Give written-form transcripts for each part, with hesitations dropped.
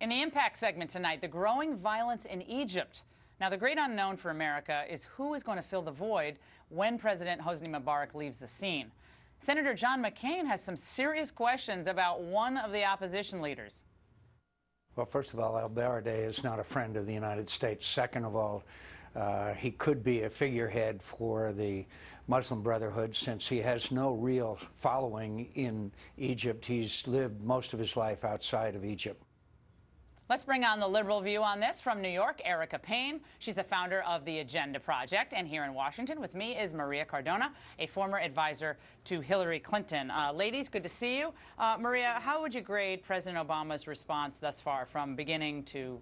In the Impact segment tonight, the growing violence in Egypt. Now, the great unknown for America is who is going to fill the void when President Hosni Mubarak leaves the scene. Senator John McCain has some serious questions about one of the opposition leaders. Well, first of all, al-Baradei is not a friend of the United States. Second of all, he could be a figurehead for the Muslim Brotherhood since he has no real following in Egypt. He's lived most of his life outside of Egypt. Let's bring on the liberal view on this from New York, Erica Payne. She's the founder of the Agenda Project. And here in Washington with me is Maria Cardona, a former advisor to Hillary Clinton. Ladies, good to see you. Maria, how would you grade President Obama's response thus far from beginning to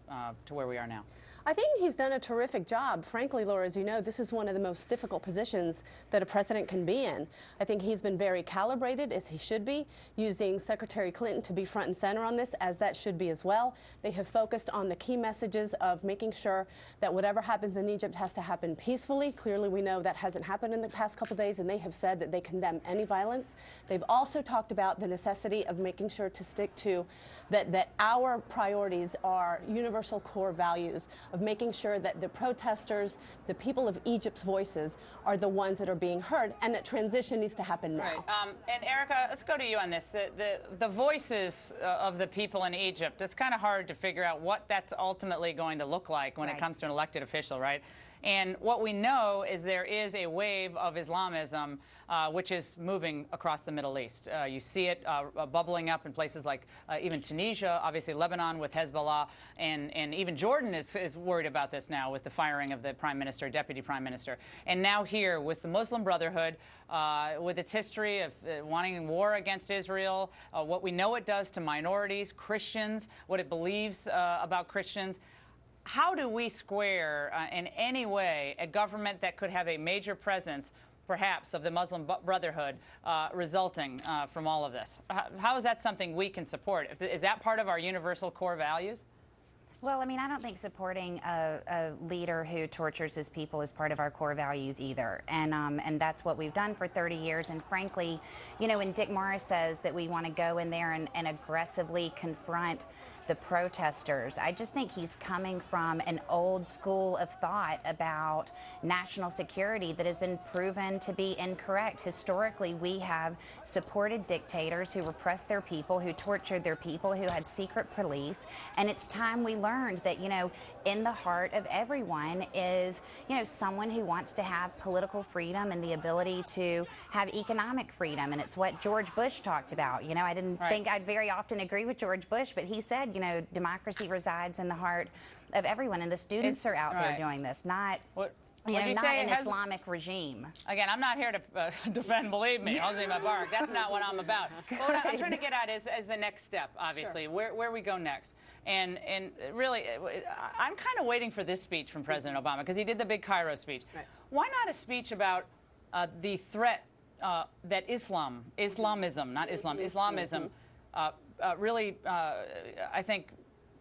where we are now? I think he's done a terrific job. Frankly, Laura, as you know, this is one of the most difficult positions that a president can be in. I think he's been very calibrated, as he should be, using Secretary Clinton to be front and center on this, as that should be as well. They have focused on the key messages of making sure that whatever happens in Egypt has to happen peacefully. Clearly, we know that hasn't happened in the past couple days, and they have said that they condemn any violence. They've also talked about the necessity of making sure to stick to that our priorities are universal core values of making sure that the protesters, the people of Egypt's voices, are the ones that are being heard, and that transition needs to happen now. Right. And Erica, let's go to you on this. The voices of the people in Egypt, it's kind of hard to figure out what that's ultimately going to look like when it comes to an elected official, right? And what we know is there is a wave of Islamism which is moving across the Middle East. You see it bubbling up in places like even Tunisia, obviously Lebanon with Hezbollah, and even Jordan is worried about this now with the firing of the prime minister, deputy prime minister. And now here with the Muslim Brotherhood, with its history of wanting war against Israel, what we know it does to minorities, Christians, what it believes about Christians. How do we square in any way a government that could have a major presence, perhaps, of the Muslim Brotherhood resulting from all of this? How is that something we can support? Is that part of our universal core values? Well, I mean, I don't think supporting a leader who tortures his people is part of our core values either. And that's what we've done for 30 years. And frankly, you know, when Dick Morris says that we want to go in there and aggressively confront the protesters, I just think he's coming from an old school of thought about national security that has been proven to be incorrect. Historically, we have supported dictators who repressed their people, who tortured their people, who had secret police. And it's time we learned that, you know, in the heart of everyone is, you know, someone who wants to have political freedom and the ability to have economic freedom. And it's what George Bush talked about. You know, I didn't think I'd very often agree with George Bush, but he said, you know, democracy resides in the heart of everyone, and the students are out there doing this, not not an Islamic regime. Again, I'm not here to defend, believe me, Hosni Mubarak. That's not what I'm about. But what I'm trying to get at is the next step, obviously, where we go next. And really, I'm kind of waiting for this speech from President Obama, because he did the big Cairo speech. Why not a speech about the threat that Islamism, not Islam, Islamism, really, I think,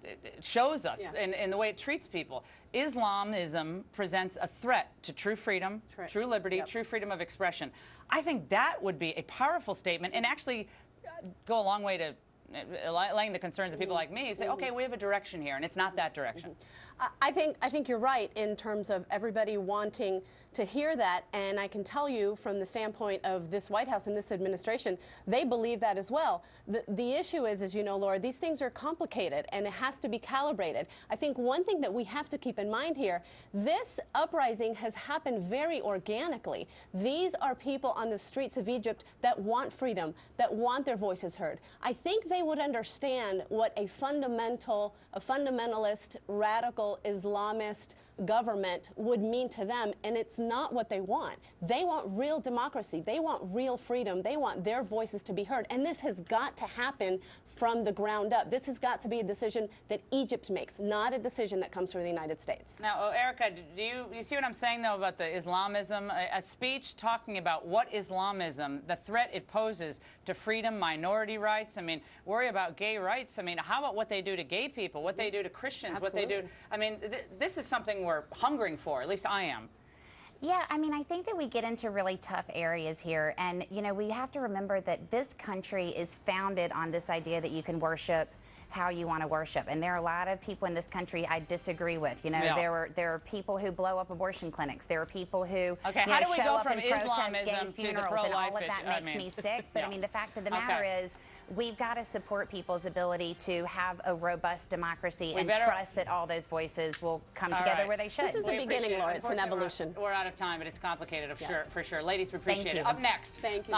it shows us in the way it treats people. Islamism presents a threat to true freedom, true liberty, true freedom of expression. I think that would be a powerful statement and actually go a long way to laying the concerns of people like me who say, okay, we have a direction here, and it's not that direction. I think you're right in terms of everybody wanting to hear that, and I can tell you from the standpoint of this White House and this administration, they believe that as well. The issue is, as you know, Laura, these things are complicated, and it has to be calibrated. I think one thing that we have to keep in mind here, this uprising has happened very organically. These are people on the streets of Egypt that want freedom, that want their voices heard. I think they would understand what a fundamentalist, radical Islamist government would mean to them, and it's not what they want. They want real democracy. They want real freedom. They want their voices to be heard, and this has got to happen from the ground up. This has got to be a decision that Egypt makes, not a decision that comes from the United States. Now, Erica, do you see what I'm saying, though, about the Islamism? A speech talking about what Islamism, the threat it poses to freedom, minority rights. I mean, worry about gay rights. I mean, how about what they do to gay people, what they do to Christians, what they do? I mean, this is something we're hungering for, at least I am. Yeah, I mean, I think that we get into really tough areas here. And, you know, we have to remember that this country is founded on this idea that you can worship how you want to worship. And there are a lot of people in this country I disagree with. You know, Yeah. there are people who blow up abortion clinics. There are people who Okay, you know, how do we show go up from and protest gay Islamism to the funerals, and pro-life all of that issue? I makes mean, me sick. But yeah. I mean, the fact of the matter is, we've got to support people's ability to have a robust democracy and trust that all those voices will come together where they should. This is the beginning, Laura. It's an evolution. We're out of time, but it's complicated, for sure. Ladies, we appreciate it. you. Up next. Thank you.